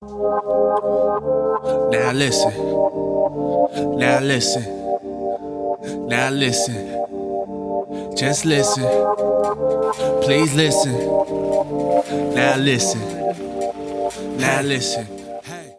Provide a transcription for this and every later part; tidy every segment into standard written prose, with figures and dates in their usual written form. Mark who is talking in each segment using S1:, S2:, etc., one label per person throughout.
S1: Now listen, now listen, now listen, just listen, please listen, now listen, now listen. Hey.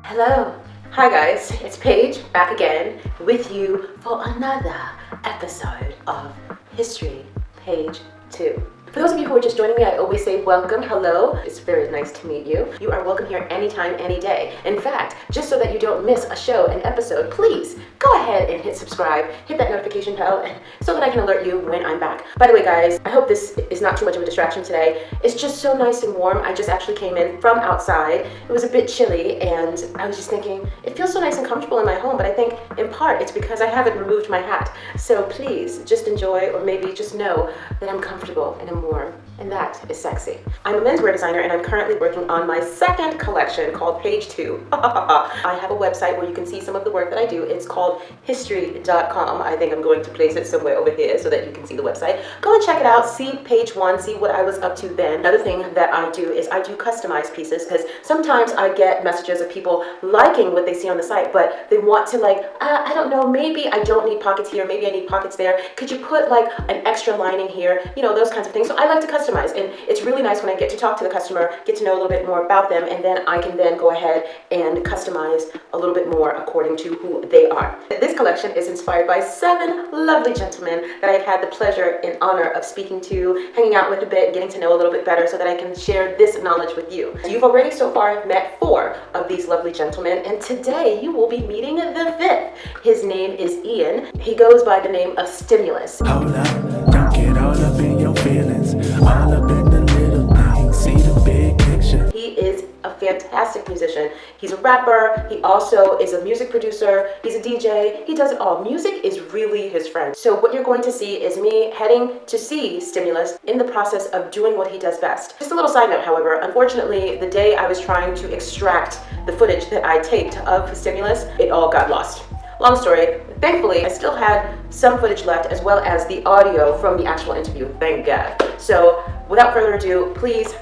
S2: Hello. Hi guys, it's Paige back again with you for another episode of History, Page 2. For those of you who are just joining me, I always say welcome, hello. It's very nice to meet you. You are welcome here anytime, any day. In fact, just so that you don't miss a show, an episode, please go ahead and hit subscribe, hit that notification bell, and so that I can alert you when I'm back. By the way, guys, I hope this is not too much of a distraction today. It's just so nice and warm. I just actually came in from outside. It was a bit chilly, and I was just thinking, it feels so nice and comfortable in my home, but I think in part it's because I haven't removed my hat. So please just enjoy, or maybe just know that I'm comfortable and I'm warm, and that is sexy. I'm a menswear designer, and I'm currently working on my second collection called Page 2. I have a website where you can see some of the work that I do. It's called hizstry.com. I think I'm going to place it somewhere over here so that you can see the website. Go and check it out, see page 1, see what I was up to then. Another thing that I do is I do customized pieces, because sometimes I get messages of people liking what they see on the site, but they want to I don't know, maybe I don't need pockets here, maybe I need pockets there. Could you put like an extra lining here? You know, those kinds of things. So I like to customize, and it's really nice when I get to talk to the customer, get to know a little bit more about them, and then I can then go ahead and customize a little bit more according to who they are. This collection is inspired by 7 lovely gentlemen that I've had the pleasure and honor of speaking to, hanging out with a bit, getting to know a little bit better so that I can share this knowledge with you. You've already so far met 4 of these lovely gentlemen, and today you will be meeting the 5th. His name is Ian. He goes by the name of Stimulus.
S1: Hold up, don't get all up in your feelings, all up in the little things, see the big picture.
S2: He is a fantastic musician. He's a rapper. He also is a music producer. He's a DJ. He does it all. Music is really his friend. So what you're going to see is me heading to see Stimulus in the process of doing what he does best. Just a little side note, however, unfortunately, the day I was trying to extract the footage that I taped of Stimulus, it all got lost. Long story. Thankfully, I still had some footage left, as well as the audio from the actual interview. Thank God. So without further ado, please,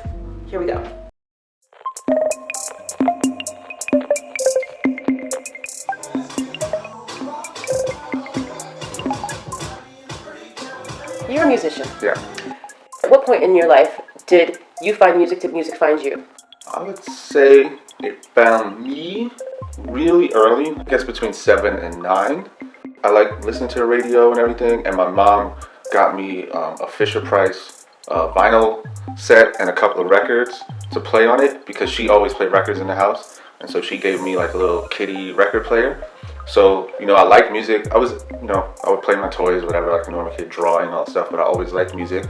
S2: here we go. You're a musician.
S3: Yeah.
S2: At what point in your life did you find music? Did music find you?
S3: I would say it found me really early, I guess between 7 and 9. I like listening to the radio and everything, and my mom got me a Fisher-Price vinyl set and a couple of records to play on it, because she always played records in the house, and so she gave me like a little kiddie record player. So, I like music. I would play my toys, whatever, like a normal kid, drawing, all that stuff, but I always liked music.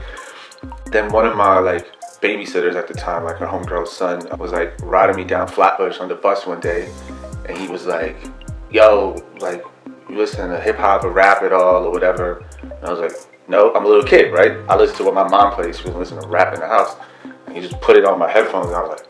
S3: Then one of my babysitters at the time, like her homegirl's son, was like riding me down Flatbush on the bus one day, and he was like, yo, you listen to hip hop or rap at all or whatever? And I was like, no, I'm a little kid, right? I listen to what my mom plays. She was listening to rap in the house. And he just put it on my headphones, and I was like,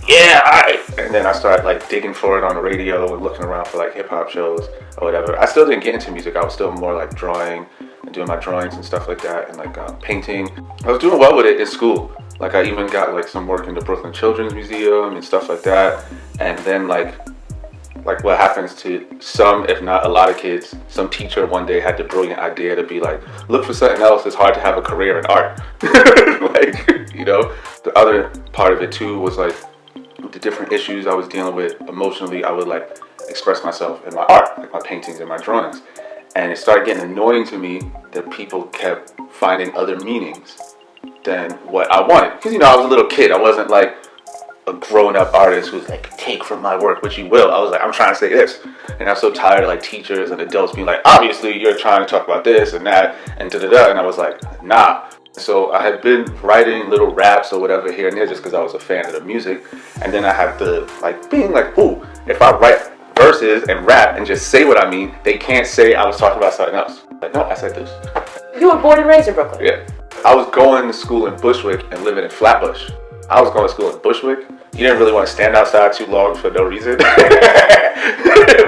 S3: yeah, all right. And then I started digging for it on the radio and looking around for hip hop shows or whatever. I still didn't get into music. I was still more drawing and doing my drawings and stuff like that, and painting. I was doing well with it in school. I even got some work in the Brooklyn Children's Museum and stuff like that. And then what happens to some, if not a lot of kids, some teacher one day had the brilliant idea to be look for something else. It's hard to have a career in art. The other part of it too was the different issues I was dealing with emotionally. I would express myself in my art, my paintings and my drawings. And it started getting annoying to me that people kept finding other meanings than what I wanted. Because, I was a little kid. I wasn't a grown-up artist who's take from my work what you will. I was I'm trying to say this. And I'm so tired of teachers and adults being obviously you're trying to talk about this and that and da-da-da. And I was nah. So I had been writing little raps or whatever here and there just because I was a fan of the music. And then I had to being ooh, if I write verses and rap and just say what I mean, they can't say I was talking about something else. No, I said this.
S2: You were born and raised in Brooklyn?
S3: Yeah. I was going to school in Bushwick and living in Flatbush. I was going to school in Bushwick. You didn't really want to stand outside too long for no reason.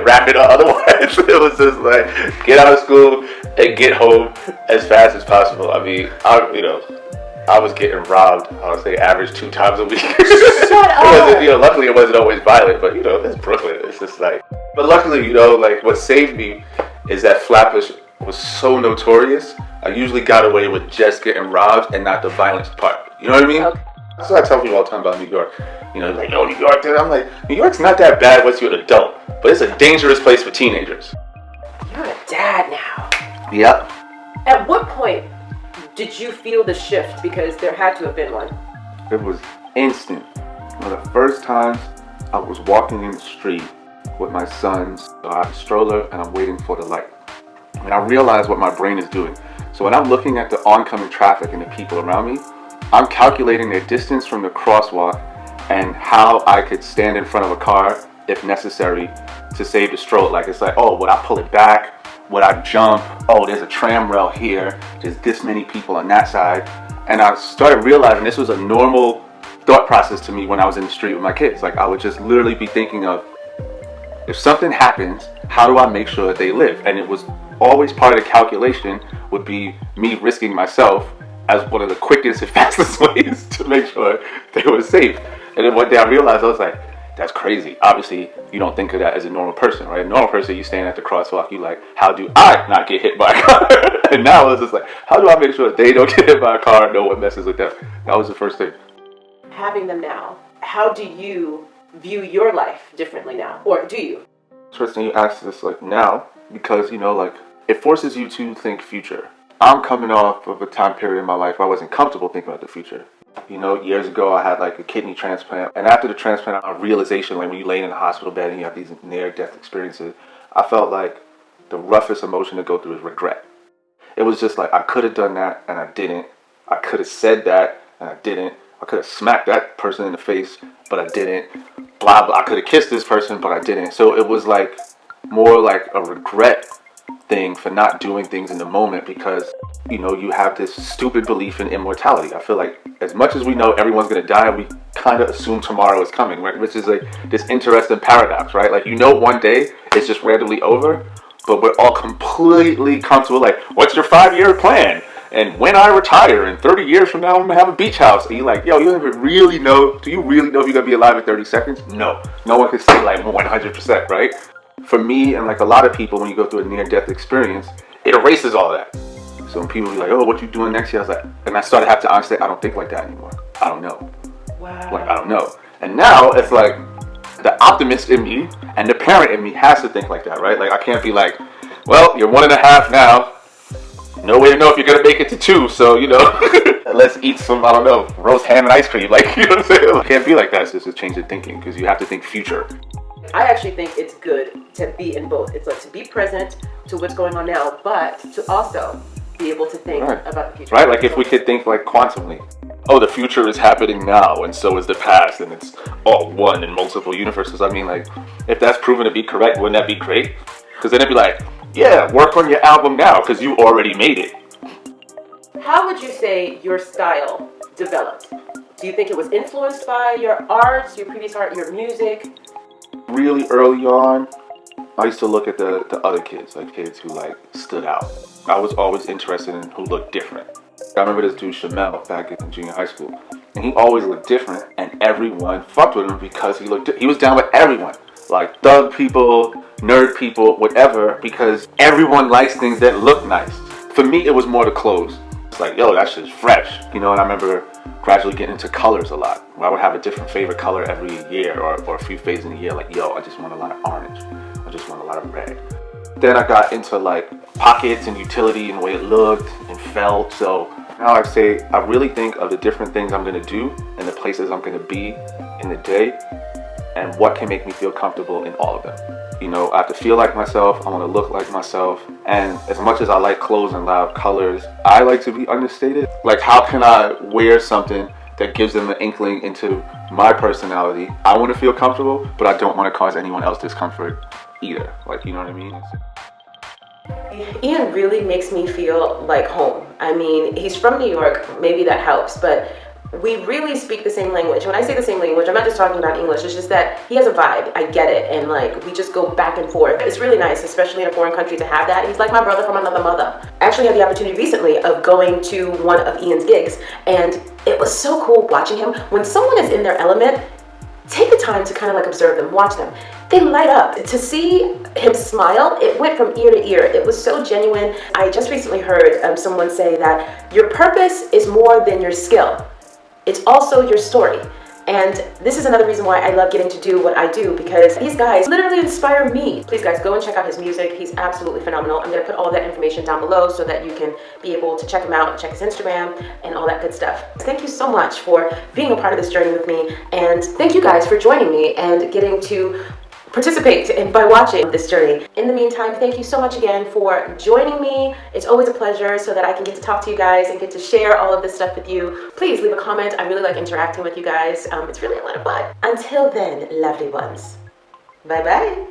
S3: wrap it up. Otherwise, it was just like get out of school and get home as fast as possible. I mean, I was getting robbed, I would say, average 2 times a week.
S2: Shut
S3: It wasn't,
S2: up.
S3: luckily it wasn't always violent, but it's Brooklyn. It's just like, but luckily, like what saved me is that Flatbush was so notorious. I usually got away with just getting robbed and not the violence part. You know what I mean?
S2: Okay.
S3: That's what I tell people all the time about New York. Like, oh, New York, dude. I'm like, New York's not that bad once you're an adult, but it's a dangerous place for teenagers.
S2: You're a dad now.
S3: Yep.
S2: At what point did you feel the shift? Because there had to have been one.
S3: It was instant. One of the first times I was walking in the street with my sons. I have a stroller and I'm waiting for the light. And I realize what my brain is doing. So when I'm looking at the oncoming traffic and the people around me, I'm calculating their distance from the crosswalk and how I could stand in front of a car if necessary to save the stroller. Like, it's like, oh, would I pull it back? Would I jump? Oh, there's a tram rail here. There's this many people on that side. And I started realizing this was a normal thought process to me when I was in the street with my kids. Like, I would just literally be thinking of, if something happens, how do I make sure that they live? And it was always part of the calculation would be me risking myself as one of the quickest and fastest ways to make sure they were safe. And then one day I realized, I was like, that's crazy. Obviously, you don't think of that as a normal person, right? A normal person, you stand at the crosswalk, you like, how do I not get hit by a car? And now it's just like, how do I make sure they don't get hit by a car and no one messes with them? That was the first thing.
S2: Having them now, how do you view your life differently now? Or do you?
S3: Interesting you ask this like now, because like it forces you to think future. I'm coming off of a time period in my life where I wasn't comfortable thinking about the future. Years ago I had like a kidney transplant, and after the transplant, a realization, like when you lay in the hospital bed and you have these near-death experiences, I felt like the roughest emotion to go through is regret. It was just like, I could have done that and I didn't. I could have said that and I didn't. I could have smacked that person in the face, but I didn't. Blah, blah. I could have kissed this person, but I didn't. So it was like more like a regret thing for not doing things in the moment, because you have this stupid belief in immortality. I feel like as much as we know everyone's going to die, we kind of assume tomorrow is coming, right? Which is like this interesting paradox, right? Like, one day it's just randomly over, but we're all completely comfortable. Like, what's your 5-year plan? And when I retire in 30 years from now, I'm going to have a beach house. And you're like, yo, you don't even really know. Do you really know if you're going to be alive in 30 seconds? No. No one can say like 100%, right? For me and like a lot of people, when you go through a near-death experience, it erases all that. So when people be like, oh, what you doing next year? I was like, and I started to have to honestly, I don't think like that anymore. I don't know.
S2: Wow.
S3: Like, I don't know. And now it's like the optimist in me and the parent in me has to think like that, right? Like, I can't be like, well, you're 1.5 now. No way to know if you're going to make it to 2. So, let's eat some, I don't know, roast ham and ice cream. Like, you know what I'm saying? It can't be like that. It's just a change of thinking, because you have to think future.
S2: I actually think it's good to be in both. It's like to be present to what's going on now, but to also be able to think about the future.
S3: Right, like if we could think like quantumly. Oh, the future is happening now, and so is the past, and it's all one in multiple universes. I mean, like, if that's proven to be correct, wouldn't that be great? Because then it'd be like, yeah, work on your album now, because you already made it.
S2: How would you say your style developed? Do you think it was influenced by your art, your previous art, your music?
S3: Really early on, I used to look at the other kids, like kids who like stood out. I was always interested in who looked different. I remember this dude Shamel back in junior high school, and he always looked different, and everyone fucked with him because he was down with everyone, like thug people, nerd people, whatever, because everyone likes things that look nice. For me, it was more the clothes. It's like, yo, that shit's fresh, And I remember gradually getting into colors a lot. I would have a different favorite color every year, or a few phases in a year. Like, yo, I just want a lot of orange. I just want a lot of red. Then I got into like pockets and utility and the way it looked and felt. So now I say I really think of the different things I'm going to do and the places I'm going to be in the day, and what can make me feel comfortable in all of them. I have to feel like myself. I want to look like myself. And as much as I like clothes and loud colors, I like to be understated. Like, how can I wear something that gives them an inkling into my personality? I want to feel comfortable, but I don't want to cause anyone else discomfort either. Like, you know what I mean?
S2: Ian really makes me feel like home. I mean, he's from New York, maybe that helps, but we really speak the same language. When I say the same language, I'm not just talking about English. It's just that he has a vibe. I get it. And like, we just go back and forth. It's really nice, especially in a foreign country, to have that. He's like my brother from another mother. I actually had the opportunity recently of going to one of Ian's gigs, and it was so cool watching him. When someone is in their element, take the time to kind of like observe them, watch them. They light up. To see him smile, it went from ear to ear. It was so genuine. I just recently heard someone say that your purpose is more than your skill. It's also your story. And this is another reason why I love getting to do what I do, because these guys literally inspire me. Please guys, go and check out his music. He's absolutely phenomenal. I'm gonna put all that information down below so that you can be able to check him out, check his Instagram and all that good stuff. Thank you so much for being a part of this journey with me. And thank you guys for joining me and getting to participate by watching this journey. In the meantime, thank you so much again for joining me. It's always a pleasure, so that I can get to talk to you guys and get to share all of this stuff with you. Please leave a comment. I really like interacting with you guys. It's really a lot of fun. Until then, lovely ones. Bye-bye.